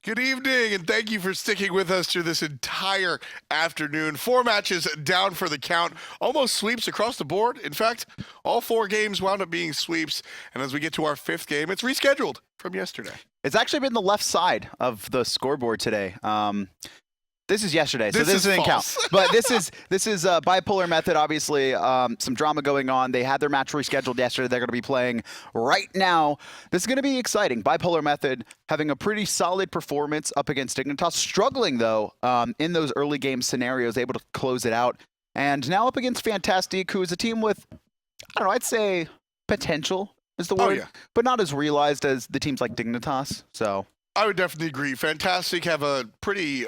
Good evening, and thank you for sticking with us through this entire afternoon. 4 matches down for the count, almost sweeps across the board. In fact, all 4 games wound up being sweeps, and as we get to our 5th game, it's rescheduled from yesterday. It's actually been the left side of the scoreboard today. This is yesterday, so this doesn't count. But this is Bipolar Method, obviously. Some drama going on. They had their match rescheduled yesterday. They're going to be playing right now. This is going to be exciting. Bipolar Method having a pretty solid performance up against Dignitas. Struggling, though, in those early game scenarios, able to close it out. And now up against Fantastique, who is a team with, I don't know, I'd say potential is the word, but not as realized as the teams like Dignitas. So I would definitely agree. Fantastique have a pretty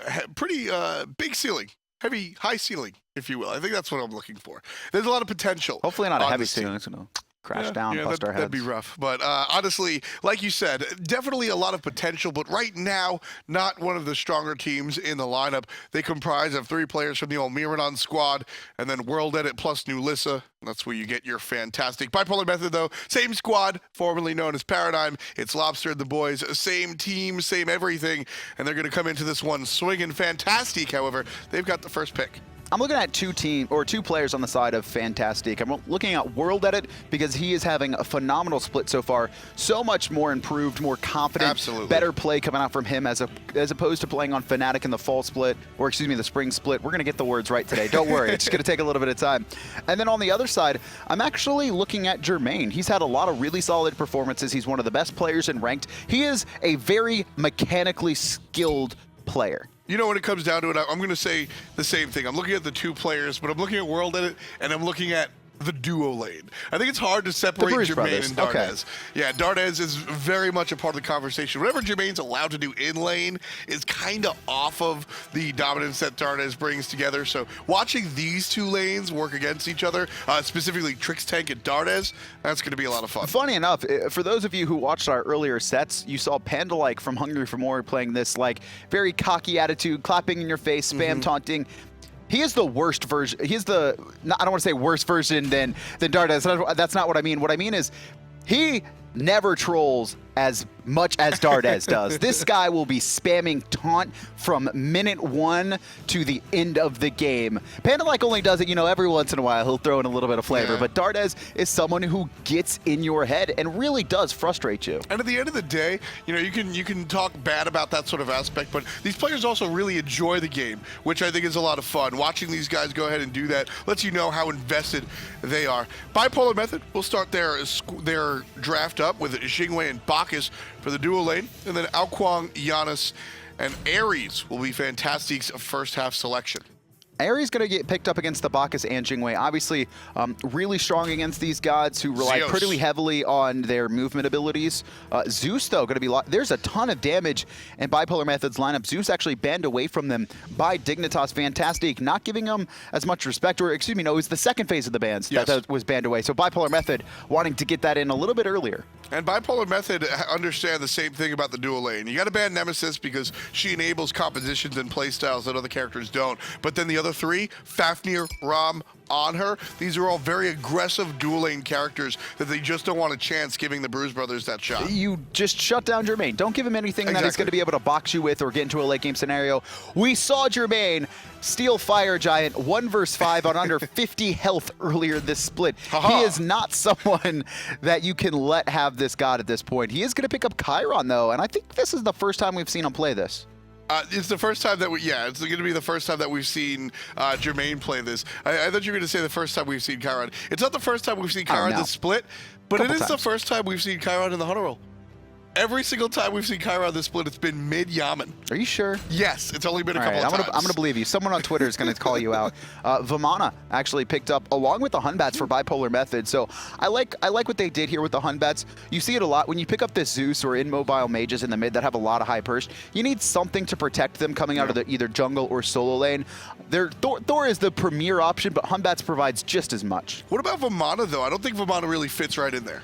big ceiling, high ceiling, if you will. I think that's what I'm looking for. There's a lot of potential. Hopefully not a heavy ceiling. It's going to crash down, bust our heads. That'd be rough. But honestly, like you said, definitely a lot of potential. But right now, not one of the stronger teams in the lineup. They comprise of 3 players from the old Miradon squad, and then WorldEdit plus nulisa. That's where you get your Fantastique. Bipolar Method, though, same squad, formerly known as Paradigm. It's Lawbster and the boys, same team, same everything, and they're going to come into this one swinging. Fantastique, however, they've got the first pick. I'm looking at 2 players on the side of Fantastique. I'm looking at WorldEdit because he is having a phenomenal split so far. So much more improved, more confident, Absolutely. Better play coming out from him as opposed to playing on Fnatic in the fall split, or excuse me, the spring split. We're going to get the words right today. Don't worry. It's going to take a little bit of time. And then on the other side, I'm actually looking at Jermain. He's had a lot of really solid performances. He's one of the best players in ranked. He is a very mechanically skilled player. You know, when it comes down to it, I'm going to say the same thing. I'm looking at the 2 players, but I'm looking at WorldEdit, and I'm looking at the duo lane. I think it's hard to separate Jermain and Dardez. Okay. Yeah, Dardez is very much a part of the conversation. Whatever Jermain's allowed to do in lane is kind of off of the dominance that Dardez brings together. So watching these 2 lanes work against each other, specifically Trixtank and Dardez, that's going to be a lot of fun. Funny enough, for those of you who watched our earlier sets, you saw Panda-like from Hungry for More playing this like very cocky attitude, clapping in your face, spam taunting. He is the worst version. He's the, I don't want to say worse version than Dardez. That's not what I mean. What I mean is he never trolls as much as Dardez does. This guy will be spamming taunt from minute 1 to the end of the game. Panda-like only does it, you know, every once in a while. He'll throw in a little bit of flavor, but Dardez is someone who gets in your head and really does frustrate you. And at the end of the day, you know, you can talk bad about that sort of aspect, but these players also really enjoy the game, which I think is a lot of fun. Watching these guys go ahead and do that lets you know how invested they are. Bipolar Method, we'll start their draft up with Jing and Bacchus for the duo lane, and then Kuang, Janus, and Ares will be Fantastique's first half selection. Ares going to get picked up against the Bacchus and Jing. Obviously, really strong against these gods who rely Zeus. pretty heavily on their movement abilities. Zeus, though, going to be there's a ton of damage in Bipolar Method's lineup. Zeus actually banned away from them by Dignitas. Fantastique, not giving them as much respect, or excuse me, no, it was the second phase of the bans that was banned away. So Bipolar Method wanting to get that in a little bit earlier. And Bipolar Method understand the same thing about the dual lane. You got to ban Nemesis because she enables compositions and playstyles that other characters don't. But then the other 3, Fafnir, Ram, on her, these are all very aggressive dual lane characters that they just don't want a chance giving the Bruise Brothers that shot. You just shut down Jermain. Don't give him anything that he's going to be able to box you with or get into a late game scenario. We saw Jermain steal Fire Giant 1 versus 5 on under 50 health earlier this split. He is not someone that you can let have this god at this point. He is going to pick up Chiron, though, and I think this is the first time we've seen him play this. It's the first time that it's going to be the first time that we've seen Jermain play this. I thought you were going to say the first time we've seen Chiron. It's not the first time we've seen Chiron this split, but it is the first time we've seen Chiron in the Hunter Roll. Every single time we've seen Chiron this split, it's been mid-Yaman. Are you sure? Yes, it's only been a couple of times. I'm gonna believe you. Someone on Twitter is gonna call you out. Vamana actually picked up along with the Hunbats for Bipolar Method. So I like what they did here with the Hunbats. You see it a lot when you pick up this Zeus or immobile mages in the mid that have a lot of high burst. You need something to protect them coming out of the either jungle or solo lane. Thor is the premier option, but Hunbats provides just as much. What about Vamana though? I don't think Vamana really fits right in there.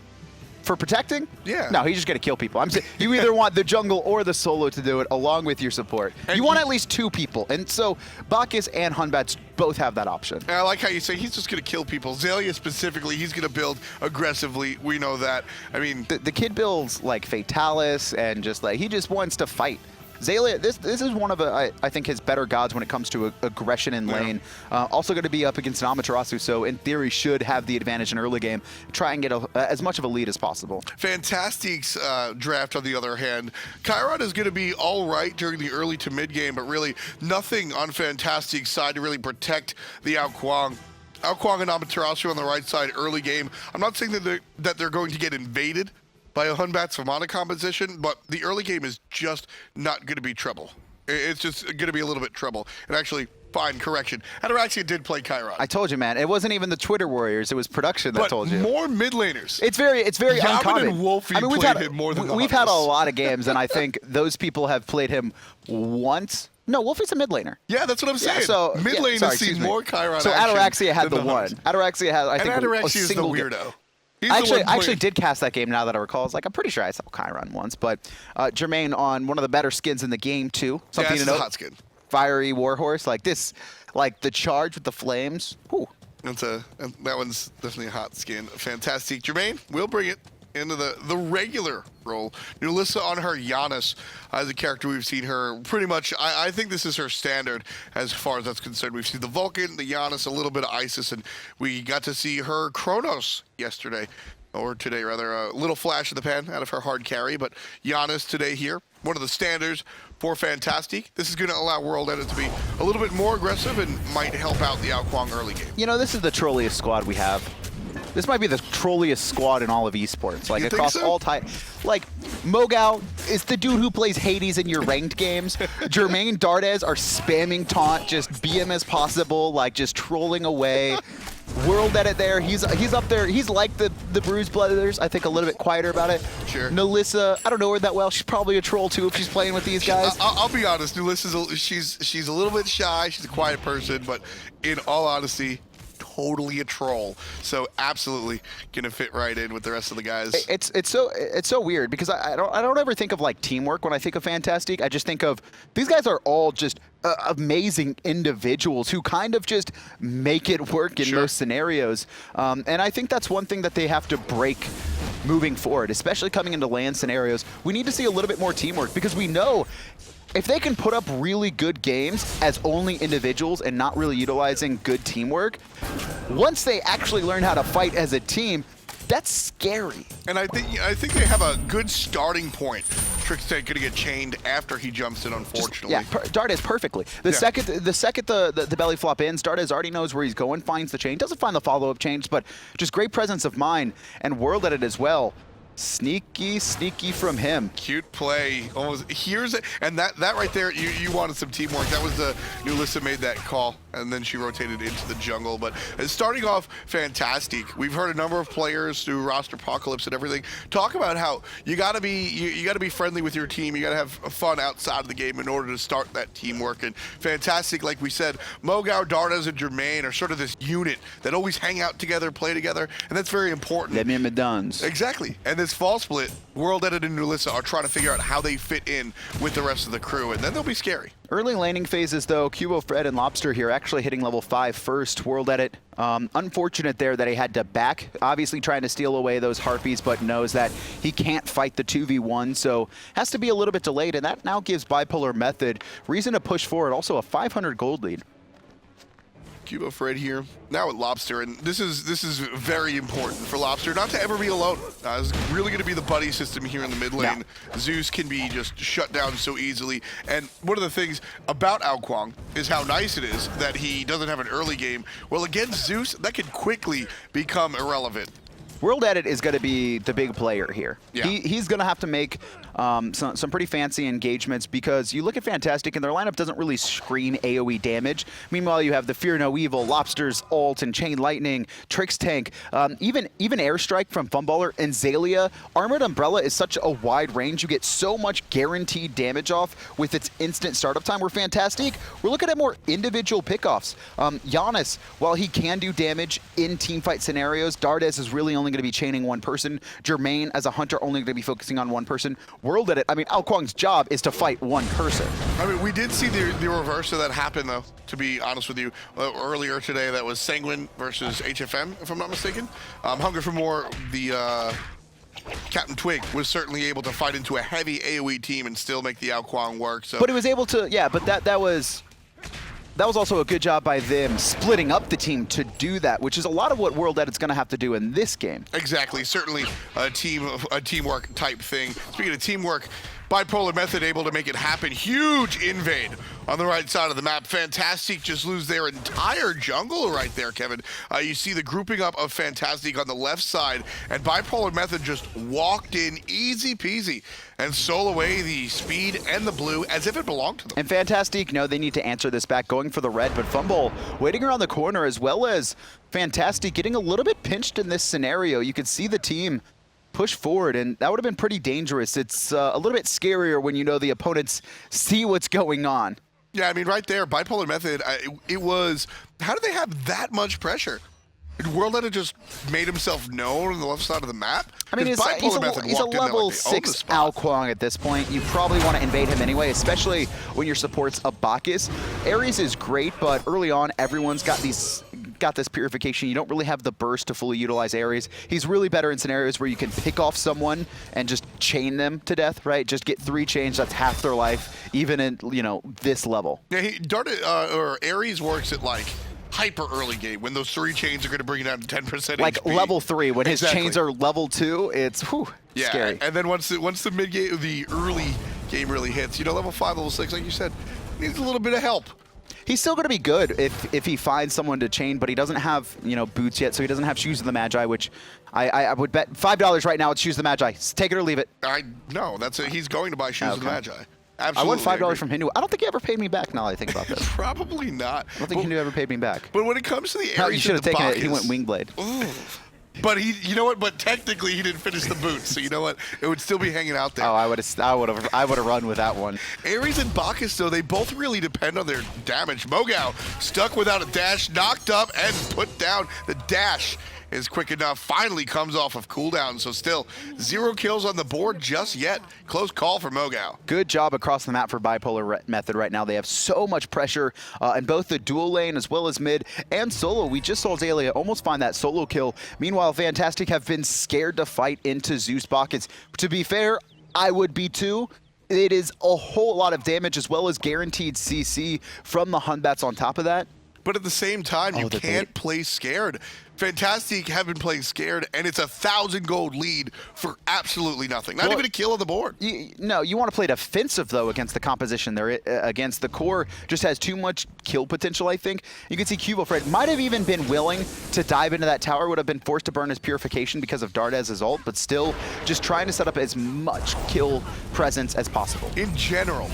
For protecting? Yeah. No, he's just going to kill people. I'm saying you either want the jungle or the solo to do it along with your support. And you want at least 2 people. And so Bacchus and Hunbats both have that option. And I like how you say he's just going to kill people. Xaliea specifically, he's going to build aggressively. We know that. I mean, the kid builds like Fatalis and just like he just wants to fight. Xaliea, this is one of, I think, his better gods when it comes to aggression in lane. Also going to be up against an Amaterasu, so in theory should have the advantage in early game. Try and get as much of a lead as possible. Fantastique's draft, on the other hand, Chiron is going to be all right during the early to mid game, but really nothing on Fantastique's side to really protect the Kuang. Kuang and Amaterasu on the right side early game. I'm not saying that they're going to get invaded by a Batz Vamana composition, but the early game is just not going to be trouble. It's just going to be a little bit trouble. And actually, fine, correction. Amaterasu did play Chiron. I told you, man. It wasn't even the Twitter warriors. It was production that told you. More mid laners. It's very Yaman uncommon. and Wolfie played him more than we've had a lot of games, and I think those people have played him once. No, Wolfie's a mid laner. Yeah, that's what I'm saying. Yeah, so, mid lane has seen more Chiron so action. Amaterasu had the than one. Amaterasu had, I think, Amaterasu a single is the weirdo. game. He's I actually did cast that game now that I recall. I was like, I'm pretty sure I saw Chiron once, but Jermain on one of the better skins in the game, too. Something to note. A hot skin. Fiery Warhorse, like this, like the charge with the flames. Ooh. That one's definitely a hot skin. Fantastic. Jermain, we'll bring it into the regular role. Nulisa on her Janus as a character. We've seen her pretty much, I think this is her standard as far as that's concerned. We've seen the Vulcan, the Janus, a little bit of Isis, and we got to see her Kronos yesterday, or today rather, a little flash in the pan out of her hard carry, but Janus today here, one of the standards for Fantastique. This is going to allow WorldEdit to be a little bit more aggressive and might help out the Kuang early game. You know, this is the trolliest squad we have. This might be the trolliest squad in all of esports, like across all types. Like, MoGoW is the dude who plays Hades in your ranked games. Jermain, Dardez are spamming taunt, just be him as possible, like just trolling away. WorldEdit there, he's up there. He's like the Bruised Brothers, I think a little bit quieter about it. Sure. Nulisa, I don't know her that well. She's probably a troll too if she's playing with these guys. I'll be honest, Nulisa's she's a little bit shy. She's a quiet person, but in all honesty, totally a troll. So absolutely gonna fit right in with the rest of the guys. It's so weird because I don't ever think of like teamwork when I think of Fantastique. I just think of these guys are all just amazing individuals who kind of just make it work in most scenarios. And I think that's one thing that they have to break moving forward, especially coming into LAN scenarios. We need to see a little bit more teamwork because we know if they can put up really good games as only individuals and not really utilizing good teamwork, once they actually learn how to fight as a team, that's scary. And I think they have a good starting point. Trixtank gonna get chained after he jumps in, unfortunately. Dardez perfectly. The second the belly flop ends, Dardez already knows where he's going, finds the chain, doesn't find the follow-up chains, but just great presence of mind and WorldEdit as well. Sneaky from him. Cute play. Almost here's it, and that right there, you wanted some teamwork. That was the Nulisa made that call, and then she rotated into the jungle. But starting off Fantastique, we've heard a number of players through roster apocalypse and everything talk about how you gotta be friendly with your team. You gotta have fun outside of the game in order to start that teamwork. And Fantastique, like we said, MoGoW, Dardez, and Jermain are sort of this unit that always hang out together, play together, and that's very important. Let me in the duns. Exactly. And this fall split, WorldEdit and Nulisa are trying to figure out how they fit in with the rest of the crew, and then they'll be scary. Early laning phases, though, QvoFred and Lawbster here actually hitting level 5 first. WorldEdit, unfortunate there that he had to back, obviously trying to steal away those Harpies, but knows that he can't fight the 2v1, so has to be a little bit delayed, and that now gives Bipolar Method reason to push forward, also a 500 gold lead. QvoFred here, now with Lawbster, and this is very important for Lawbster not to ever be alone. It's really going to be the buddy system here in the mid lane. Zeus can be just shut down so easily, and one of the things about Kuang is how nice it is that he doesn't have an early game. Well, against Zeus, that could quickly become irrelevant. WorldEdit is going to be the big player here. Yeah. He's going to have to make some pretty fancy engagements because you look at Fantastique and their lineup doesn't really screen AoE damage. Meanwhile, you have the Fear No Evil, Lawbster's ult, and Chain Lightning, Trixtank, even Airstrike from Funballer and Xaliea. Armored Umbrella is such a wide range. You get so much guaranteed damage off with its instant startup time. Where Fantastique, we're looking at more individual pickoffs. Janus, while he can do damage in teamfight scenarios, Dardez is really only going to be chaining one person. Jermain, as a hunter, only going to be focusing on one person. WorldEdit, I mean, Kuang's job is to fight one person. I mean, we did see the reverse of that happen, though, to be honest with you. Earlier today, that was Sanguine versus HFM, if I'm not mistaken. Hunger for More, the Captain Twig was certainly able to fight into a heavy AoE team and still make the Kuang work. So. But he was able to, yeah, but that was also a good job by them splitting up the team to do that, which is a lot of what WorldEdit's going to have to do in this game. Exactly, certainly a teamwork type thing. Speaking of teamwork, Bipolar Method able to make it happen. Huge invade on the right side of the map. Fantastique just lose their entire jungle right there, Kevin. You see the grouping up of Fantastique on the left side, and Bipolar Method just walked in easy peasy and stole away the speed and the blue as if it belonged to them. And Fantastique know they need to answer this back, going for the red, but Funballer waiting around the corner, as well as Fantastique getting a little bit pinched in this scenario. You could see the team push forward, and that would have been pretty dangerous. It's a little bit scarier when you know the opponents see what's going on. Yeah, I mean, right there, Bipolar Method, it was, how do they have that much pressure? Did WorldEdit just made himself known on the left side of the map? I mean, he's a level 6 Kuang at this point. You probably want to invade him anyway, especially when your support's a Bacchus. Ares is great, but early on, everyone's got this purification. You don't really have the burst to fully utilize Ares. He's really better in scenarios where you can pick off someone and just chain them to death, right? Just get 3 chains, that's half their life, even in, you know, this level. Yeah, or Ares works at like hyper early game when those 3 chains are going to bring you down to 10% like HP. Level 3, when his chains are level 2, it's scary. And then once the mid game, the early game really hits, you know, level 5, level 6, like you said, needs a little bit of help. He's still going to be good if he finds someone to chain, but he doesn't have, you know, boots yet, so he doesn't have Shoes of the Magi, which I would bet $5 right now it's Shoes of the Magi. Take it or leave it. No, that's it. He's going to buy Shoes of the Magi. Absolutely. I won $5 from Hindu. I don't think he ever paid me back now that I think about this. Probably not. I don't think Hindu ever paid me back. But when it comes to the Ares, you should have taken it. He went Wingblade. But you know what? But technically, he didn't finish the boot, so you know what? It would still be hanging out there. Oh, I would have run with that one. Ares and Bacchus, though, they both really depend on their damage. MoGoW stuck without a dash, knocked up and put down. The dash is quick enough, finally comes off of cooldown, so still 0 kills on the board just yet. Close call for MoGoW. Good job across the map for Bipolar Method right now. They have so much pressure in both the dual lane as well as mid and solo. We just saw Xaliea almost find that solo kill. Meanwhile, Fantastique have been scared to fight into Zeus Bacchus. To be fair, I would be too. It is a whole lot of damage as well as guaranteed CC from the Hunbats on top of that. But at the same time, you can't play scared. Fantastique have been playing scared, and it's 1,000 gold lead for absolutely nothing. Not even a kill on the board. No, you want to play defensive, though, against the composition there. Against the core, just has too much kill potential, I think. You can see QvoFred might have even been willing to dive into that tower, would have been forced to burn his purification because of Dardez's ult, but still just trying to set up as much kill presence as possible. In general,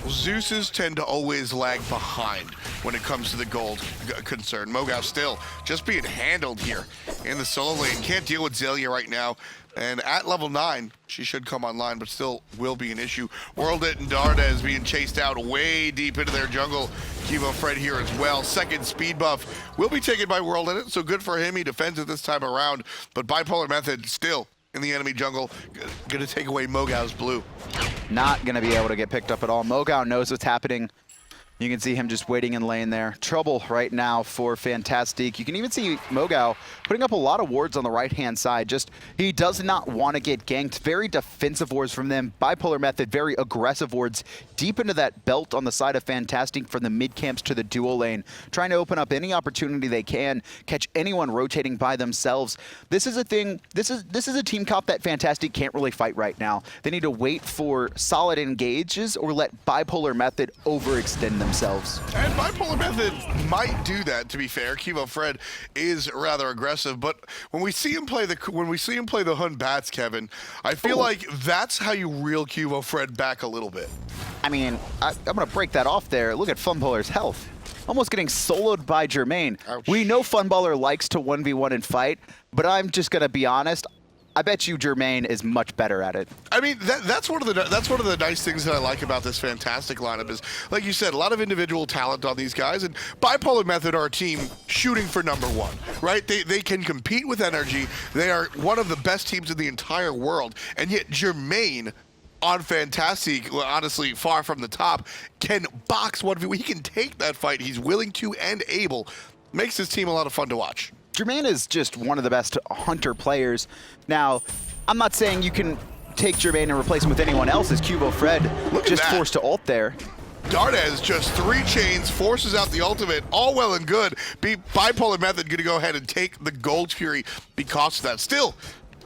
Zeus's tend to always lag behind when it comes to the gold concern. MoGoW still just being handled here in the solo lane. Can't deal with Xaliea right now. And at level 9, she should come online, but still will be an issue. WorldEdit and Dardez being chased out way deep into their jungle. QvoFred here as well. Second speed buff will be taken by WorldEdit, so good for him. He defends it this time around. But Bipolar Method still in the enemy jungle, gonna take away MoGoW's blue. Not gonna be able to get picked up at all. MoGoW knows what's happening. You can see him just waiting in lane there. Trouble right now for Fantastique. You can even see MoGoW putting up a lot of wards on the right-hand side. Just, he does not want to get ganked. Very defensive wards from them. Bipolar Method, very aggressive wards deep into that belt on the side of Fantastique from the mid-camps to the dual lane. Trying to open up any opportunity they can, catch anyone rotating by themselves. This is a thing, this is a team comp that Fantastique can't really fight right now. They need to wait for solid engages or let Bipolar Method overextend themselves. And Bipolar Method might do that, to be fair. QvoFred is rather aggressive, but when we see him play the Hun Batz, Kevin, I feel like that's how you reel QvoFred back a little bit. I mean, I'm gonna break that off there. Look at Funballer's health. Almost getting soloed by Jermain. Ouch. We know Funballer likes to 1v1 and fight, but I'm just gonna be honest. I bet you Jermain is much better at it. I mean, that's one of the nice things that I like about this Fantastique lineup is, like you said, a lot of individual talent on these guys, and Bipolar Method are a team shooting for #1, right? They can compete with energy. They are one of the best teams in the entire world, and yet Jermain on Fantastique, well, honestly, far from the top, can box 1v1. He can take that fight. He's willing to and able. Makes this team a lot of fun to watch. Jermain is just one of the best hunter players. Now, I'm not saying you can take Jermain and replace him with anyone else, as QvoFred just forced to ult there. Dardez just 3 chains, forces out the ultimate, all well and good. Bipolar Method gonna go ahead and take the Gold Fury because of that. Still,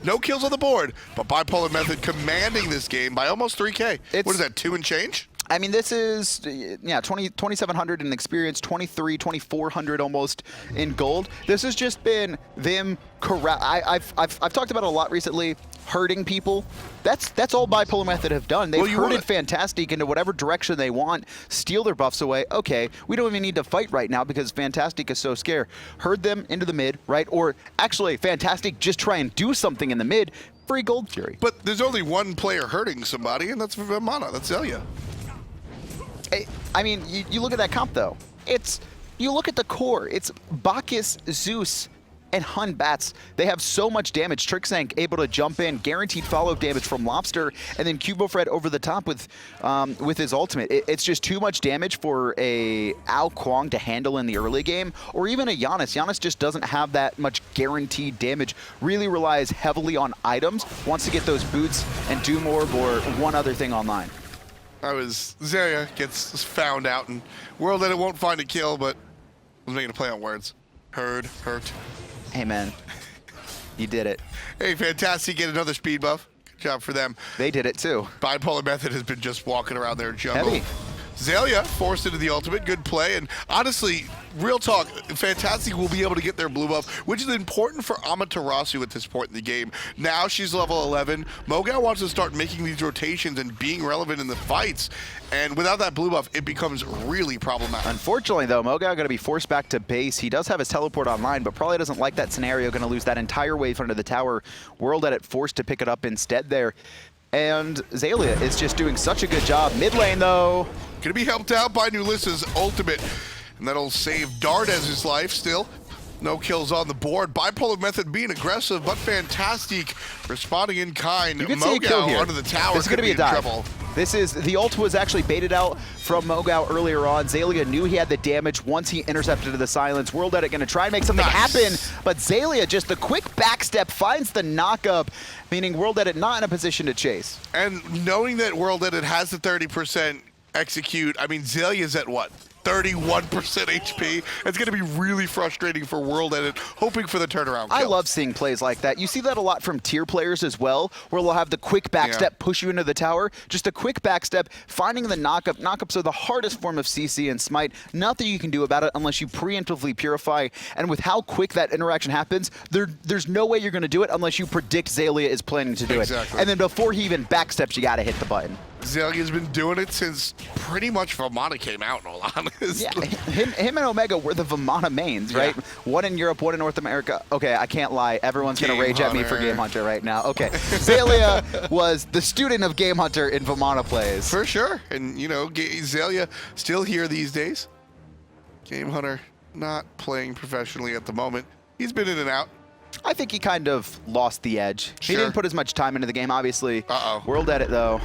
no kills on the board, but Bipolar Method commanding this game by almost 3K. What is that, 2 and change? I mean, this is, yeah, 2,700 in experience, 2,400 almost in gold. This has just been them I've talked about it a lot recently, herding people. That's all Bipolar Method have done. They've herded Fantastique into whatever direction they want, steal their buffs away. Okay, we don't even need to fight right now because Fantastique is so scarce. Herd them into the mid, right? Or actually, Fantastique just try and do something in the mid. Free Gold Fury. But there's only one player hurting somebody, and that's Vamana. That's Xaliea. I mean, you look at that comp, though. You look at the core. It's Bacchus, Zeus, and Hun Batz. They have so much damage. Trixtank able to jump in, guaranteed follow-up damage from Lawbster, and then QvoFred over the top with his ultimate. It's just too much damage for a Kuang to handle in the early game, or even a Janus. Janus just doesn't have that much guaranteed damage. Really relies heavily on items, wants to get those boots and do more or one other thing online. Xaliea gets found out, and WorldEdit won't find a kill, but I was making a play on words. Hurt. Hey, man. You did it. Hey, Fantastique get another speed buff. Good job for them. They did it, too. Bipolar Method has been just walking around their jungle. Heavy. Xaliea forced into the ultimate. Good play. And honestly, real talk, Fantastique will be able to get their blue buff, which is important for Amaterasu at this point in the game. Now she's level 11. MoGoW wants to start making these rotations and being relevant in the fights. And without that blue buff, it becomes really problematic. Unfortunately, though, MoGoW going to be forced back to base. He does have his teleport online, but probably doesn't like that scenario. Going to lose that entire wave under the tower. WorldEdit forced to pick it up instead there. And Xaliea is just doing such a good job. Mid lane, though. Gonna be helped out by nulisa's ultimate, and that'll save Dardez's life still. No kills on the board. Bipolar Method being aggressive, but Fantastique responding in kind. You can see a kill here. Onto the tower. This is gonna be a dive. The ult was actually baited out from MoGoW earlier on. Xaliea knew he had the damage once he intercepted the silence. WorldEdit gonna try and make something happen, but Xaliea just the quick backstep finds the knockup, meaning WorldEdit not in a position to chase. And knowing that WorldEdit has the 30% execute, I mean, Xalia's at what? 31% HP. It's going to be really frustrating for WorldEdit, hoping for the turnaround kill. I love seeing plays like that. You see that a lot from tier players as well, where they'll have the quick backstep, push you into the tower. Just a quick backstep, finding the knockup. Knockups are the hardest form of CC and Smite. Nothing you can do about it unless you preemptively purify. And with how quick that interaction happens, there's no way you're going to do it unless you predict Xaliea is planning to do it. And then before he even backsteps, you got to hit the button. Xalia's been doing it since pretty much Vamana came out, in all honesty. Yeah, him and Omega were the Vamana mains, right? Yeah. One in Europe, one in North America. Okay, I can't lie. Everyone's going to rage at me for Game Hunter right now. Okay, Xaliea was the student of Game Hunter in Vamana plays. For sure. And, you know, Xaliea still here these days. Game Hunter not playing professionally at the moment. He's been in and out. I think he kind of lost the edge. Sure. He didn't put as much time into the game, obviously. WorldEdit, though.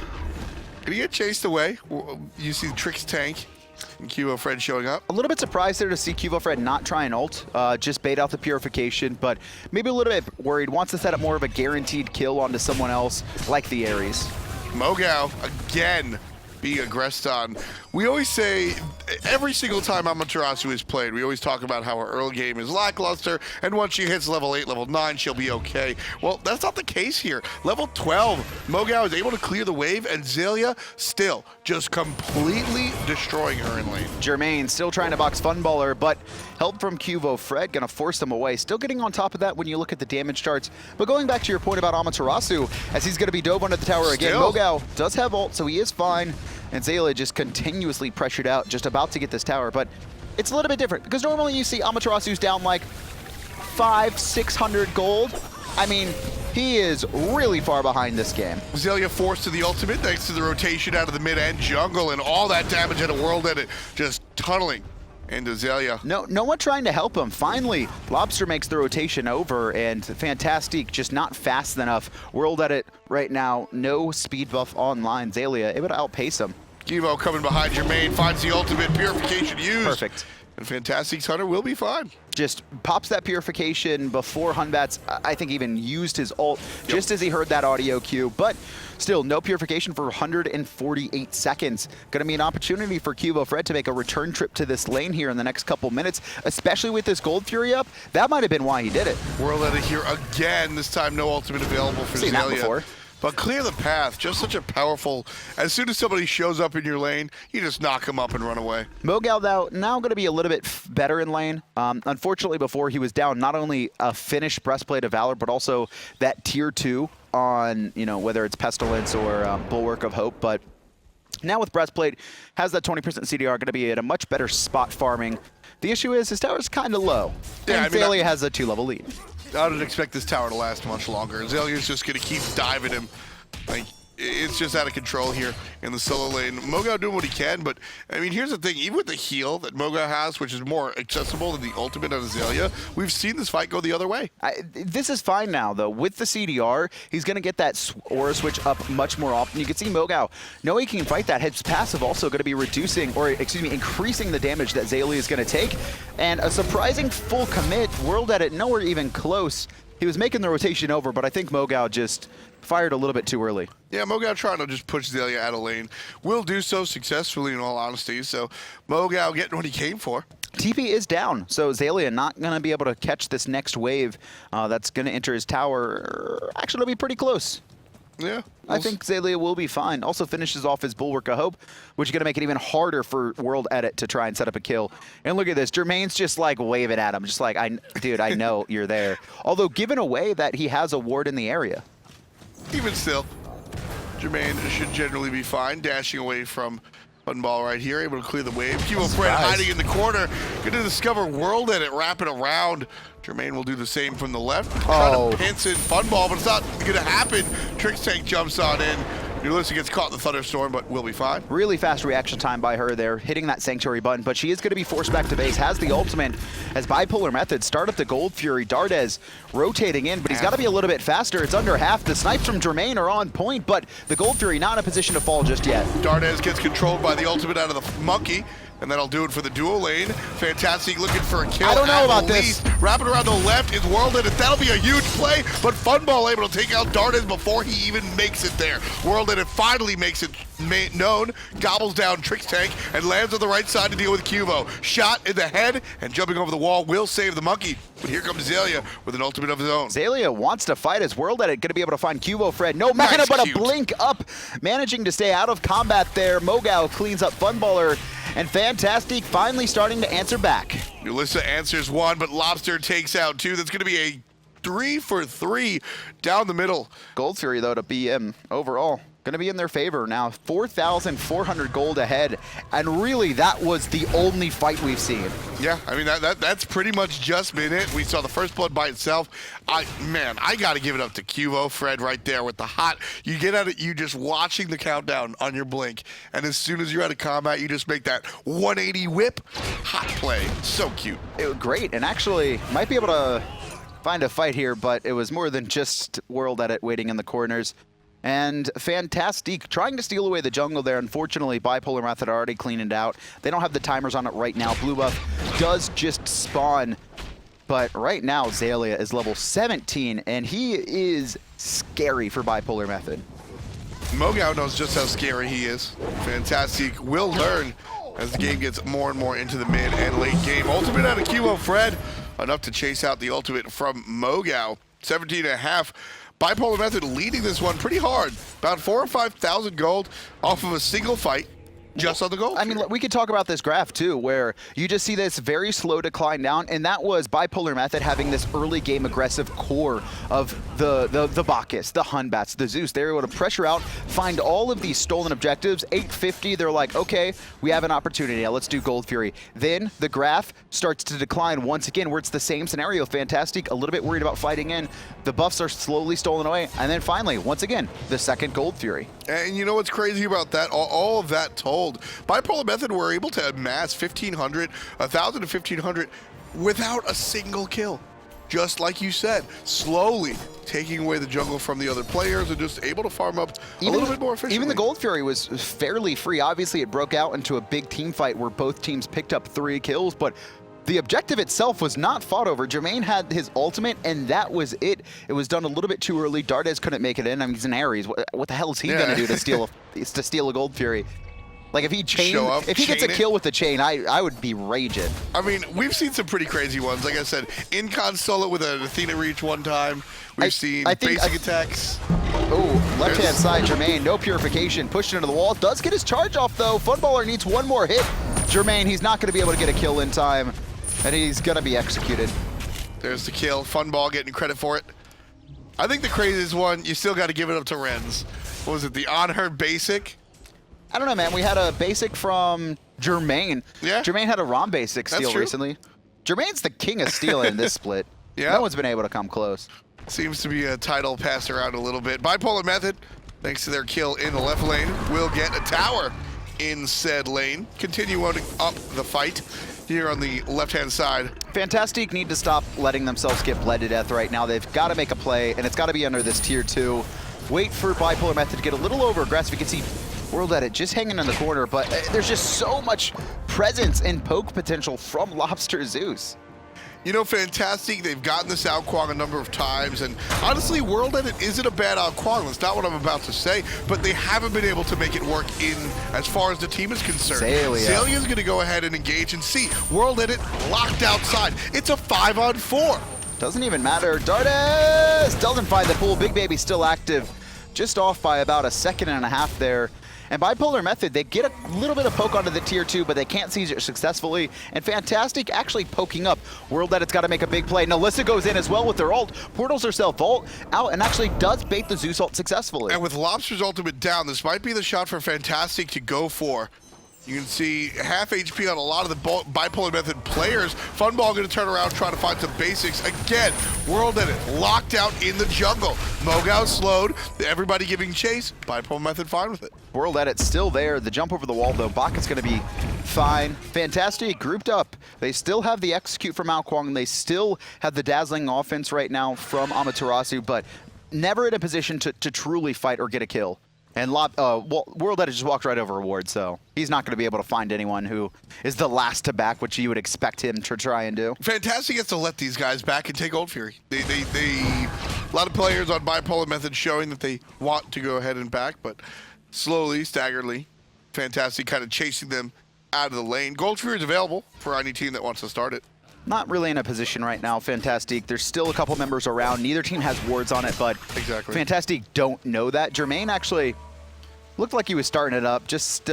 Did he get chased away? You see Trixtank and QvoFred showing up. A little bit surprised there to see QvoFred not try and ult, just bait out the purification, but maybe a little bit worried. Wants to set up more of a guaranteed kill onto someone else, like the Ares. MoGoW, again, being aggressed on. We always say, every single time Amaterasu is played, we always talk about how her early game is lackluster, and once she hits level 8, level 9, she'll be okay. Well, that's not the case here. Level 12, MoGoW is able to clear the wave, and Xaliea still just completely destroying her in lane. Jermain still trying to box Funballer, but help from QvoFred gonna force them away. Still getting on top of that when you look at the damage charts. But going back to your point about Amaterasu, as he's gonna be dove under the tower again, MoGoW does have ult, so he is fine. And Xaliea just continuously pressured out, just about to get this tower. But it's a little bit different, because normally you see Amaterasu's down like 500-600 gold. I mean, he is really far behind this game. Xaliea forced to the ultimate thanks to the rotation out of the mid-end jungle, and all that damage at a WorldEdit just tunneling into Xaliea. No one trying to help him. Finally, Lawbster makes the rotation over, and Fantastique just not fast enough. WorldEdit right now, no speed buff online. Xaliea able to outpace him. Quvo coming behind Jermain, finds the ultimate, purification used. Perfect. And Fantastique's Hunter will be fine. Just pops that purification before Batz, I think, even used his ult, just as he heard that audio cue. But still, no purification for 148 seconds. Going to be an opportunity for QvoFred to make a return trip to this lane here in the next couple minutes, especially with this Gold Fury up. That might have been why he did it. WorldEdit here again. This time, no ultimate available for Seen that before. Xaliea. But clear the path. Just such a powerful. As soon as somebody shows up in your lane, you just knock them up and run away. MoGoW, though, now going to be a little bit better in lane. Unfortunately, before he was down not only a finished Breastplate of Valor, but also that tier 2 on, you know, whether it's Pestilence or Bulwark of Hope. But now with Breastplate, has that 20% CDR, going to be at a much better spot farming. The issue is his tower's kind of low. Yeah, and Xaliea has a 2-level lead. I didn't expect this tower to last much longer. Xalia's just going to keep diving him. Like, it's just out of control here in the solo lane. MoGoW doing what he can, but, I mean, here's the thing. Even with the heal that MoGoW has, which is more accessible than the ultimate on Xaliea, we've seen this fight go the other way. This is fine now, though. With the CDR, he's going to get that aura switch up much more often. You can see MoGoW, knowing he can fight that, his passive also going to be reducing, or excuse me, increasing the damage that Xaliea is going to take. And a surprising full commit, WorldEdit nowhere even close. He was making the rotation over, but I think MoGoW just fired a little bit too early. Yeah, MoGoW trying to just push Xaliea out of lane. Will do so successfully, in all honesty. So MoGoW getting what he came for. TP is down, so Xaliea not going to be able to catch this next wave that's going to enter his tower. Actually, it'll be pretty close. Yeah. I think Xaliea will be fine. Also finishes off his Bulwark of Hope, which is going to make it even harder for WorldEdit to try and set up a kill. And look at this. Jermain's just like waving at him. Just like, dude, I know you're there. Although given away that he has a ward in the area. Even still, Jermain should generally be fine. Dashing away from Funballer right here, able to clear the wave. QvoFred hiding in the corner. Going to discover WorldEdit wrapping around. Jermain will do the same from the left. Trying to pinch in Funball, but it's not going to happen. Trixtank jumps on in. nulisa gets caught in the thunderstorm, but will be fine. Really fast reaction time by her there, hitting that Sanctuary button, but she is going to be forced back to base. Has the ultimate as Bipolar Method start up the Gold Fury. Dardez rotating in, but he's got to be a little bit faster. It's under half. The snipes from Jermain are on point, but the Gold Fury not in a position to fall just yet. Dardez gets controlled by the ultimate out of the monkey. And that'll do it for the duo lane. Fantastique looking for a kill. I don't know about this. Wrapping around the left is WorldEdit. That'll be a huge play, but Funball able to take out Dardez before he even makes it there. WorldEdit finally makes it known, gobbles down Trixtank, and lands on the right side to deal with Quvo. Shot in the head, and jumping over the wall will save the monkey. But here comes Xaliea with an ultimate of his own. Xaliea wants to fight as WorldEdit going to be able to find QvoFred. No mana, Nice but cute. a blink up. Managing to stay out of combat there. MoGoW cleans up Funballer, and Fantastique finally starting to answer back. nulisa answers one, but Lawbster takes out two. That's going to be a 3 for 3 down the middle. Gold Fury, though, to BM overall. Going to be in their favor now. 4,400 gold ahead. And really, that was the only fight we've seen. Yeah, I mean, that's pretty much just been it. We saw the first blood by itself. Man, I got to give it up to QvoFred right there with the hot. You get out of you just watching the countdown on your blink, and as soon as you're out of combat, you just make that 180 whip. Hot play. So cute. It was great, and actually might be able to find a fight here, but it was more than just WorldEdit waiting in the corners. And Fantastique trying to steal away the jungle there. Unfortunately, Bipolar Method already cleaned it out. They don't have the timers on it right now. Blue buff does just spawn. But right now, Xaliea is level 17, and he is scary for Bipolar Method. MoGoW knows just how scary he is. Fantastique will learn as the game gets more and more into the mid and late game. Ultimate out of QvoFred, enough to chase out the ultimate from MoGoW. 17.5. Bipolar Method leading this one pretty hard. About 4,000 or 5,000 gold off of a single fight. Just on the gold. I mean, we could talk about this graph too, where you just see this very slow decline down, and that was Bipolar Method having this early game aggressive core of the Bacchus, the Batz, the Zeus. They were able to pressure out, find all of these stolen objectives. 850, they're like, okay, we have an opportunity. Now let's do Gold Fury. Then the graph starts to decline once again, where it's the same scenario. Fantastique, a little bit worried about fighting in. The buffs are slowly stolen away, and then finally, once again, the second Gold Fury. And you know what's crazy about that? All of that told, Bipolar Method were able to amass 1,500, 1,000 to 1,500 without a single kill. just like you said, slowly taking away the jungle from the other players and just able to farm up a little bit more efficiently. Even the Gold Fury was fairly free. Obviously, it broke out into a big team fight where both teams picked up 3 kills, but the objective itself was not fought over. Jermain had his ultimate, and that was it. It was done a little bit too early. Dardez couldn't make it in. I mean, he's an Ares. What the hell is he going to do to steal a Gold Fury? Like, if he gets a kill with the chain, I would be raging. I mean, we've seen some pretty crazy ones. Like I said, in-con solo with an Athena reach one time. We've seen basic attacks. Oh, left-hand side, Jermain, no purification, pushed into the wall. Does get his charge off, though. Funballer needs one more hit. Jermain, he's not going to be able to get a kill in time, and he's going to be executed. There's the kill. Funball getting credit for it. I think the craziest one, you still got to give it up to Renz. What was it, the on her basic? I don't know, man. We had a basic from Jermain. Yeah. Jermain had a ROM basic steal recently. Jermain's the king of stealing in this split. Yeah. No one's been able to come close. Seems to be a title passed around a little bit. Bipolar Method, thanks to their kill in the left lane, will get a tower in said lane. Continue up the fight here on the left-hand side. Fantastique need to stop letting themselves get bled to death right now. They've got to make a play, and it's got to be under this tier 2. Wait for Bipolar Method to get a little over-aggressive. You can see WorldEdit just hanging in the corner, but there's just so much presence and poke potential from Lawbster Zeus. You know, Fantastique, they've gotten this out Kuang a number of times, and honestly, WorldEdit isn't a bad out Kuang. That's not what I'm about to say, but they haven't been able to make it work in as far as the team is concerned. Xaliea is going to go ahead and engage and see. WorldEdit locked outside. It's a 5-on-4. Doesn't even matter. Dardez doesn't find the pool. Big Baby still active. Just off by about a second and a half there. And Bipolar Method, they get a little bit of poke onto the tier 2, but they can't seize it successfully. And Fantastique actually poking up. WorldEdit's got to make a big play. nulisa goes in as well with their ult. Portals herself ult out and actually does bait the Zeus ult successfully. And with Lobster's ultimate down, this might be the shot for Fantastique to go for. You can see half HP on a lot of the Bipolar Method players. Funball going to turn around, try to find some basics. Again, WorldEdit locked out in the jungle. MoGoW slowed, everybody giving chase. Bipolar Method fine with it. WorldEdit's still there. The jump over the wall, though. Bacchus going to be fine. Fantastique grouped up. They still have the execute from Kuang. They still have the dazzling offense right now from Amaterasu, but never in a position to truly fight or get a kill. And WorldEdit just walked right over a ward, so he's not going to be able to find anyone who is the last to back, which you would expect him to try and do. Fantastique gets to let these guys back and take Gold Fury. A lot of players on Bipolar Method showing that they want to go ahead and back, but slowly, staggeredly, Fantastique kind of chasing them out of the lane. Gold Fury is available for any team that wants to start it. Not really in a position right now, Fantastique. There's still a couple members around. Neither team has wards on it, but Fantastique don't know that. Jermain actually looked like he was starting it up, just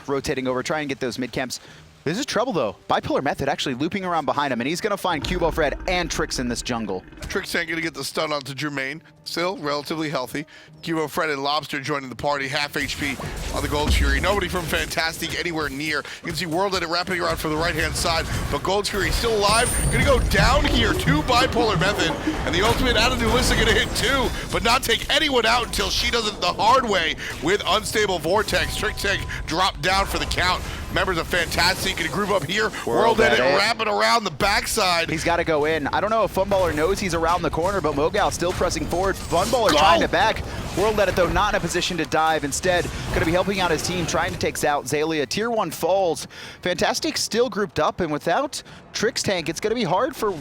rotating over, trying to get those mid camps. This is trouble, though. Bipolar Method actually looping around behind him, and he's going to find QvoFred and Trix in this jungle. Trixtank going to get the stun onto Jermain. Still relatively healthy. QvoFred and Lawbster joining the party. Half HP on the Gold Fury. Nobody from Fantastique anywhere near. You can see WorldEdit wrapping around from the right-hand side, but Gold Fury still alive. Going to go down here to Bipolar Method, and the ultimate out of nulisa going to hit 2, but not take anyone out until she does it the hard way with Unstable Vortex. Trixtank dropped down for the count. Members of Fantastique going to group up here. WorldEdit wrapping around the backside. He's got to go in. I don't know if Funballer knows he's around the corner, but MoGoW still pressing forward. Funballer trying to back. WorldEdit, though, not in a position to dive. Instead, going to be helping out his team, trying to take out Xaliea. Tier 1 falls. Fantastique still grouped up, and without Trixtank, it's going to be hard for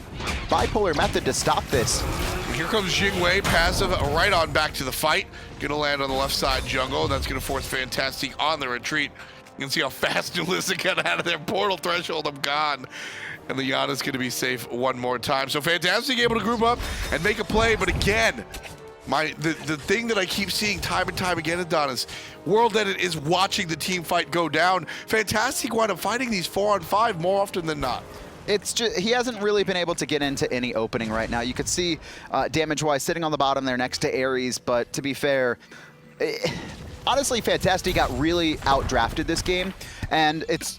Bipolar Method to stop this. Here comes Jing passive, right on back to the fight. Going to land on the left side jungle, and that's going to force Fantastique on the retreat. You can see how fast nulisa got out of their portal threshold. I'm gone. And the Janus going to be safe one more time. So Fantastique able to group up and make a play. But again, the thing that I keep seeing time and time again, Adonis, WorldEdit is watching the team fight go down. Fantastique wind up fighting these 4-on-5 more often than not. It's just, he hasn't really been able to get into any opening right now. You could see damage-wise sitting on the bottom there next to Ares, but to be fair, honestly, Fantastique got really outdrafted this game, and it's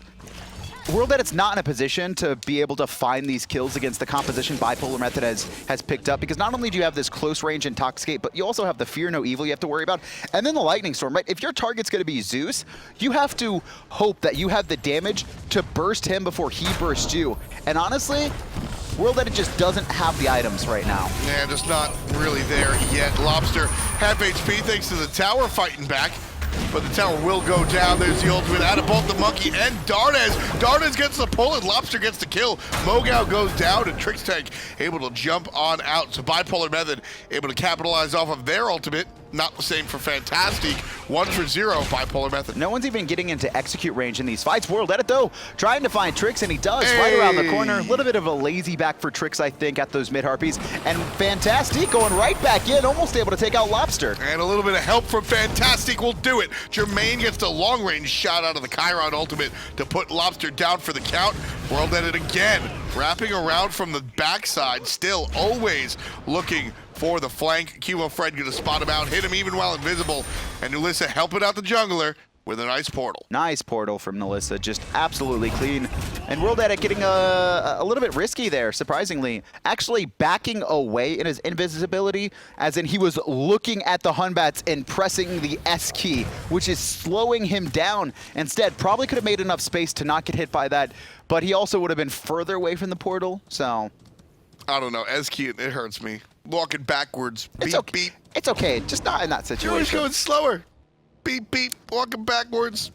WorldEdit's not in a position to be able to find these kills against the composition Bipolar Method has picked up, because not only do you have this close range Intoxicate, but you also have the Fear No Evil you have to worry about, and then the Lightning Storm, right? If your target's going to be Zeus, you have to hope that you have the damage to burst him before he bursts you. And honestly, WorldEdit just doesn't have the items right now. Yeah, just not really there yet. Lawbster, half HP thanks to the tower fighting back. But the tower will go down. There's the ultimate out of both the monkey and Dardez. Dardez gets the pull and Lawbster gets the kill. MoGoW goes down and Trixtank able to jump on out. So Bipolar Method able to capitalize off of their ultimate. Not the same for Fantastique. 1-for-0, Bipolar Method. No one's even getting into execute range in these fights. WorldEdit, though, trying to find Trix, and he does right around the corner. A little bit of a lazy back for Trix, I think, at those mid-harpies. And Fantastique going right back in, almost able to take out Lawbster. And a little bit of help from Fantastique will do it. Jermain gets the long-range shot out of the Chiron ultimate to put Lawbster down for the count. WorldEdit again, wrapping around from the backside, still always looking for the flank. QvoFred gonna spot him out, hit him even while invisible, and nulisa helping out the jungler with a nice portal. Nice portal from nulisa, just absolutely clean. And WorldEdit getting a little bit risky there, surprisingly. Actually backing away in his invisibility, as in he was looking at the Hunbats and pressing the S key, which is slowing him down. Instead, probably could have made enough space to not get hit by that, but he also would have been further away from the portal, so. I don't know, S key, it hurts me. Walking backwards, beep, beep. It's okay, just not in that situation. You're always going slower. Beep, beep, walking backwards.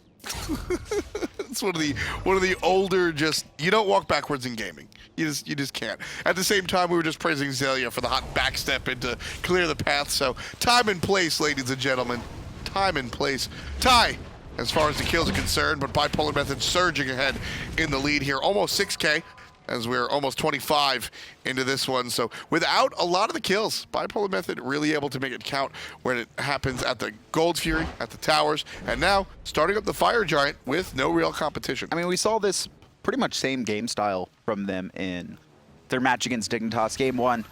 It's one of the older, just, you don't walk backwards in gaming. You just can't. At the same time, we were just praising Xaliea for the hot backstep and to clear the path. So time and place, ladies and gentlemen. Time and place. Tie as far as the kills are concerned, but Bipolar Method surging ahead in the lead here. Almost 6K. As we're almost 25 into this one. So without a lot of the kills, Bipolar Method really able to make it count when it happens at the Gold's Fury, at the towers, and now starting up the Fire Giant with no real competition. I mean, we saw this pretty much same game style from them in their match against Dignitas game 1.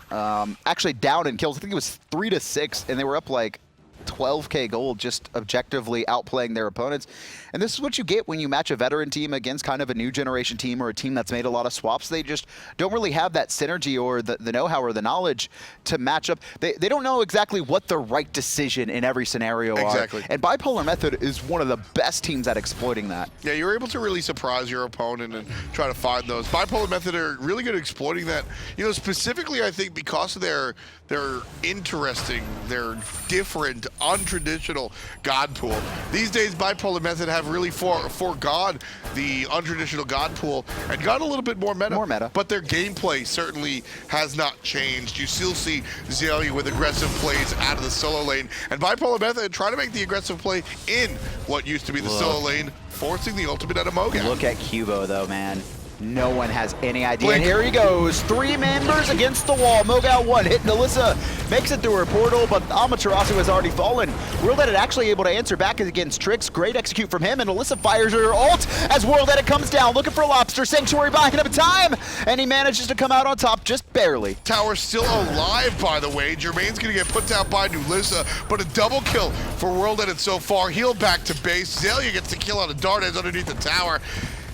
Actually down in kills, I think it was 3-6, and they were up like 12K gold, just objectively outplaying their opponents. And this is what you get when you match a veteran team against kind of a new generation team or a team that's made a lot of swaps. They just don't really have that synergy or the know-how or the knowledge to match up. They don't know exactly what the right decision in every scenario are. And Bipolar Method is one of the best teams at exploiting that. Yeah, you're able to really surprise your opponent and try to find those. Bipolar Method are really good at exploiting that. You know, specifically, I think because of their interesting, their different, untraditional god pool. These days, Bipolar Method have really forgone the untraditional god pool and got a little bit more meta. But their gameplay certainly has not changed. You still see Xaliea with aggressive plays out of the solo lane, and Bipolar Method trying to make the aggressive play in what used to be the solo lane, forcing the ultimate out of MoGoW. Look at Cubo though, man. No one has any idea. And here he goes. 3 members against the wall. MoGoW 1 hit nulisa. Makes it through her portal, but Amaterasu has already fallen. WorldEdit actually able to answer back against Trix. Great execute from him, and nulisa fires her ult as WorldEdit comes down, looking for Lawbster. Sanctuary backing up in time, and he manages to come out on top just barely. Tower still alive, by the way. Jermain's gonna get put down by nulisa, but a double kill for WorldEdit so far. Healed back to base. Xaliea gets the kill out of Dardez underneath the tower.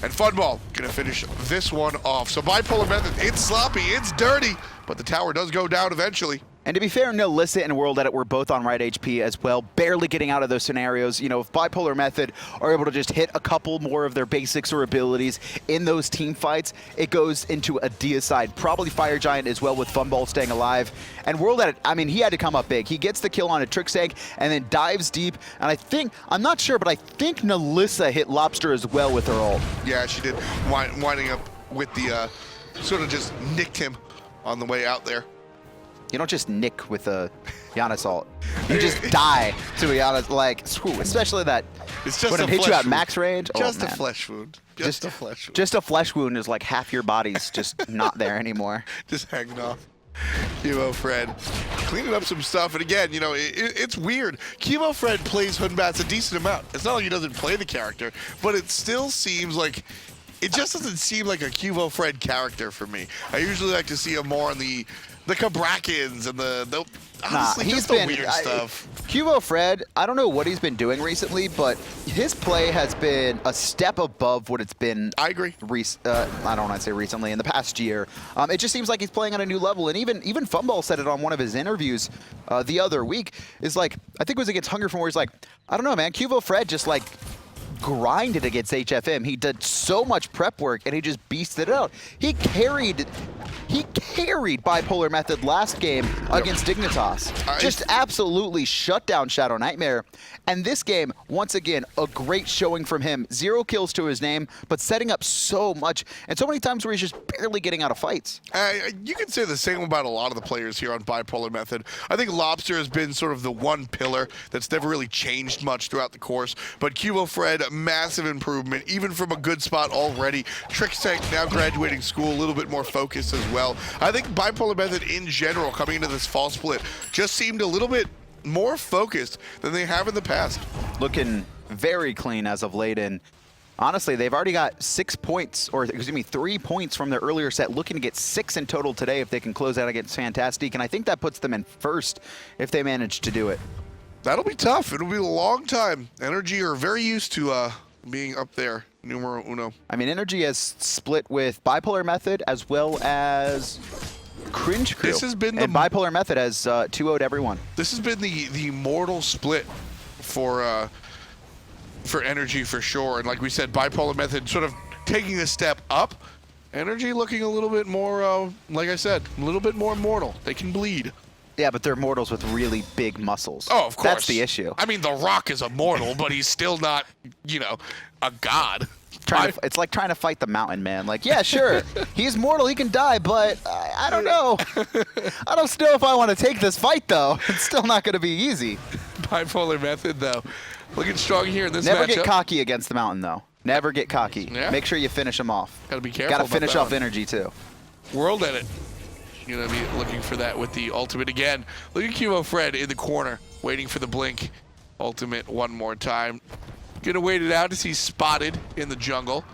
And Funballer gonna finish this one off. So Bipolar Method, it's sloppy, it's dirty, but the tower does go down eventually. And to be fair, nulisa and WorldEdit were both on right HP as well, barely getting out of those scenarios. You know, if Bipolar Method are able to just hit a couple more of their basics or abilities in those team fights, it goes into a deicide. Probably Fire Giant as well with Funballer staying alive. And WorldEdit, I mean, he had to come up big. He gets the kill on a Trixtank and then dives deep. And I think, I'm not sure, but I think nulisa hit Lawbster as well with her ult. Yeah, she did, winding up with the, sort of just nicked him on the way out there. You don't just nick with a Janus ult. You just die to a Janus, like, especially that it's just when it hits you at max range. Just a flesh wound. Just a flesh wound. Just a flesh wound is like half your body's just not there anymore. Just hanging off. QvoFred cleaning up some stuff, and again, you know, it's weird. QvoFred plays Hunbats a decent amount. It's not like he doesn't play the character, but it still seems like it just doesn't seem like a QvoFred character for me. I usually like to see him more on the Kabrakins and the honestly, he's just been the weird stuff. QvoFred, I don't know what he's been doing recently, but his play has been a step above what it's been. I agree. I don't want to say recently, in the past year. It just seems like he's playing on a new level, and even Funballer said it on one of his interviews the other week. Is like, I think it was against Hunger from where he's like, I don't know, man, QvoFred just like grinded against HFM. He did so much prep work and he just beasted it out. He carried He carried Bipolar Method last game against Dignitas. Just absolutely shut down Shadow Nightmare. And this game, once again, a great showing from him. 0 kills to his name, but setting up so much. And so many times where he's just barely getting out of fights. You can say the same about a lot of the players here on Bipolar Method. I think Lawbster has been sort of the one pillar that's never really changed much throughout the course. But QvoFred, massive improvement, even from a good spot already. Trixtank now graduating school, a little bit more focused as well. I think Bipolar Method in general, coming into this fall split, just seemed a little bit more focused than they have in the past. Looking very clean as of late, and honestly, they've already got 6 points, or excuse me, 3 points from their earlier set, looking to get 6 in total today if they can close out against Fantastique, and I think that puts them in first if they manage to do it. That'll be tough. It'll be a long time. Energy are very used to being up there, numero uno. I mean, Energy has split with Bipolar Method as well as Cringe Crew. This has been and Bipolar Method has 2-0'd everyone. This has been the mortal split for Energy for sure. And like we said, Bipolar Method sort of taking a step up. Energy looking a little bit more, like I said, a little bit more mortal. They can bleed. Yeah, but they're mortals with really big muscles. Oh, of course. That's the issue. I mean, The Rock is a mortal, but he's still not, you know, a god. It's like trying to fight the mountain, man. Like, yeah, sure, he's mortal, he can die, but I don't know. I don't know if I want to take this fight, though. It's still not going to be easy. Bipolar Method, though, looking strong here in this Never matchup. get cocky against the mountain, though. Never get cocky. Yeah. Make sure you finish him off. Gotta be careful. Gotta finish about off that Energy, too. WorldEdit. You're going to be looking for that with the ultimate again. Look at QvoFred in the corner, waiting for the blink. Ultimate one more time. Going to wait it out as he's spotted in the jungle.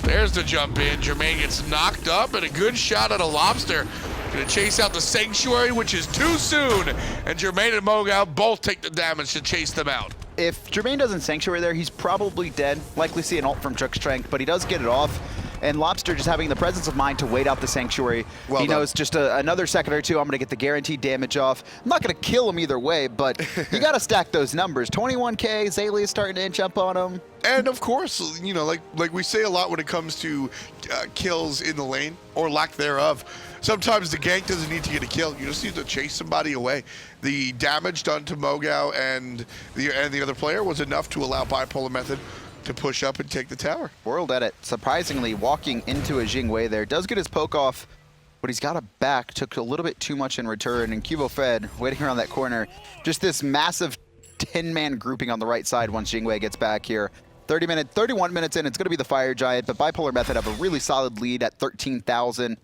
There's the jump in. Jermain gets knocked up, and a good shot at a Lawbster. Going to chase out the Sanctuary, which is too soon. And Jermain and MoGoW both take the damage to chase them out. If Jermain doesn't Sanctuary there, he's probably dead. Likely see an ult from Trixtank, but he does get it off. And Lawbster just having the presence of mind to wait out the Sanctuary. Well he done. knows just another second or two, I'm going to get the guaranteed damage off. I'm not going to kill him either way, but you got to stack those numbers. 21K, Xaliea starting to inch up on him. And of course, you know, like we say a lot when it comes to kills in the lane, or lack thereof. Sometimes the gank doesn't need to get a kill. You just need to chase somebody away. The damage done to MoGoW and the other player was enough to allow Bipolar Method to push up and take the tower. WorldEdit, surprisingly, walking into a Jing there. Does get his poke off, but he's got a back. Took a little bit too much in return. And QvoFred, waiting around that corner. Just this massive 10-man grouping on the right side once Jing gets back here. 31 minutes in, it's going to be the Fire Giant, but Bipolar Method have a really solid lead at 13,000.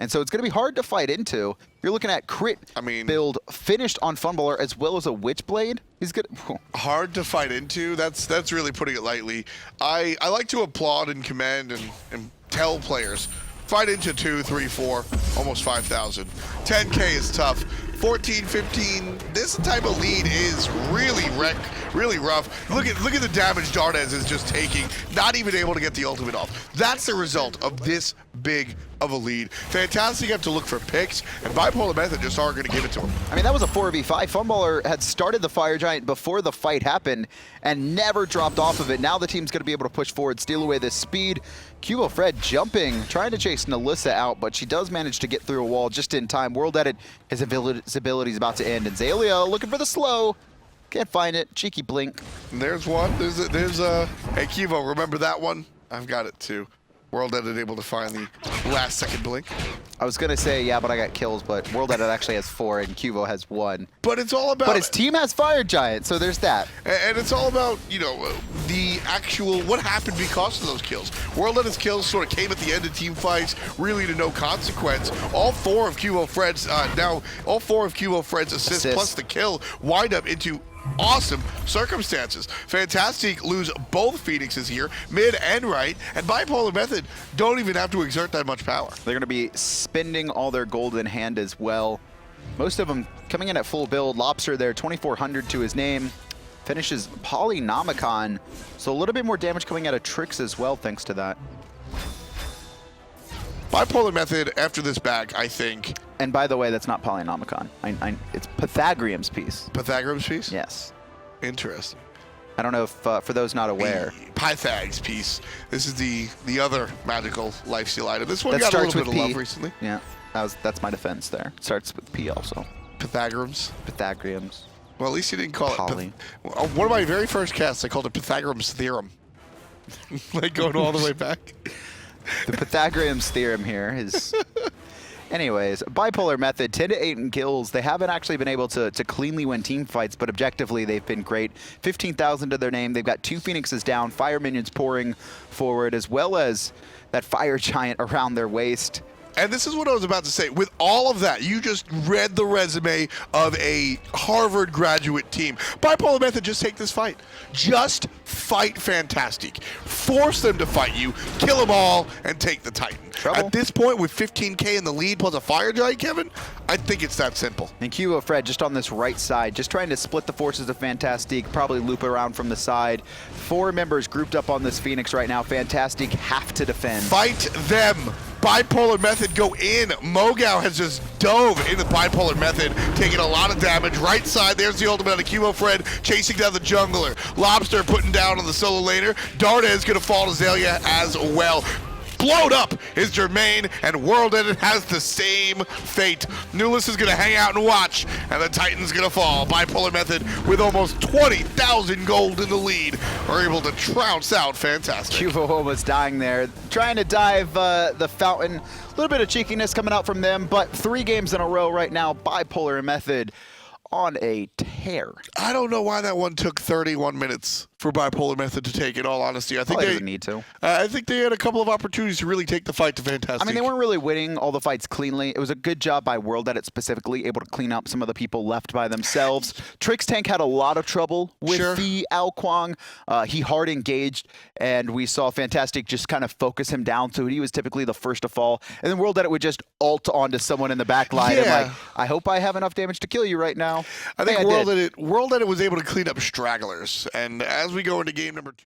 And so it's going to be hard to fight into. You're looking at crit build finished on Funballer as well as a Witchblade. He's good. Hard to fight into. That's really putting it lightly. I like to applaud and commend and tell players, fight into 2, 3, 4, almost 5,000. 10K is tough. 14, 15, this type of lead is really rough. Look at the damage Dardez is just taking, not even able to get the ultimate off. That's the result of this big of a lead. Fantastique have to look for picks, and Bipolar Method just aren't going to give it to him. I mean, that was a 4v5. Funballer had started the Fire Giant before the fight happened and never dropped off of it. Now the team's going to be able to push forward, steal away this speed. QvoFred jumping, trying to chase Nulisa out, but she does manage to get through a wall just in time. WorldEdit, his ability's about to end, and Xaliea looking for the slow. Can't find it. Cheeky blink. And there's one. There's a hey, Kivo, remember that one? I've got it too. WorldEdit able to find the last second blink. I was going to say, yeah, but I got kills, but WorldEdit actually has 4 and Qvo has 1. But it's all about... But his team has Fire Giant, so there's that. And it's all about, you know, the actual, what happened because of those kills. WorldEdit's kills sort of came at the end of team fights, really to no consequence. All 4 of QvoFred's, assists plus the kill wind up into awesome circumstances. Fantastique lose both Phoenixes here, mid and right, and Bipolar Method don't even have to exert that much power. They're going to be spending all their gold in hand as well. Most of them coming in at full build. Lawbster there, 2,400 to his name. Finishes Polynomicon, so a little bit more damage coming out of Trix as well, thanks to that. Bipolar Method, after this back, I think... And by the way, that's not Polynomicon. It's Pythagorean's piece. Pythagorean's piece? Yes. Interesting. I don't know if for those not aware. Pythags piece. This is the other magical lifesteal item. This one That got a starts little bit with of P. love recently. Yeah, that's my defense there. Starts with P also. Pythagorums. Pythagoreans. Well, at least you didn't call Poly. it. One of my very first casts, I called it Pythagorean's theorem. Like going all the way back. The Pythagorean's theorem here is... Anyways, Bipolar Method, 10 to 8 in kills. They haven't actually been able to cleanly win team fights, but objectively they've been great. 15,000 to their name. They've got 2 Phoenixes down, fire minions pouring forward, as well as that fire giant around their waist. And this is what I was about to say. With all of that, you just read the resume of a Harvard graduate team. Bipolar Method, just take this fight. Just fight Fantastique. Force them to fight you, kill them all, and take the Titan. Trouble. At this point, with 15K in the lead plus a fire giant, Kevin, I think it's that simple. And QvoFred just on this right side, just trying to split the forces of Fantastique, probably loop around from the side. 4 members grouped up on this Phoenix right now. Fantastique have to defend. Fight them. Bipolar Method go in. MoGoW has just dove into Bipolar Method, taking a lot of damage. Right side, there's the ultimate on the QvoFred, chasing down the jungler. Lawbster putting down on the solo laner. Dardez gonna fall to Xaliea as well. Blowed up is Jermain, and WorldEdit has the same fate. Nulisa is going to hang out and watch, and the Titan's going to fall. Bipolar Method, with almost 20,000 gold in the lead, are able to trounce out Fantastique. Cuvo was dying there, trying to dive the fountain. A little bit of cheekiness coming out from them, but 3 games in a row right now. Bipolar Method on a tear. I don't know why that one took 31 minutes for Bipolar Method to take, in all honesty. I think Probably doesn't need to. I think they had a couple of opportunities to really take the fight to Fantastique. I mean, they weren't really winning all the fights cleanly. It was a good job by WorldEdit specifically, able to clean up some of the people left by themselves. Trixtank had a lot of trouble with the Kuang. He hard engaged, and we saw Fantastique just kind of focus him down, so he was typically the first to fall. And then WorldEdit would just ult onto someone in the back line and like, I hope I have enough damage to kill you right now. I think WorldEdit was able to clean up stragglers, and as we go into game number 2.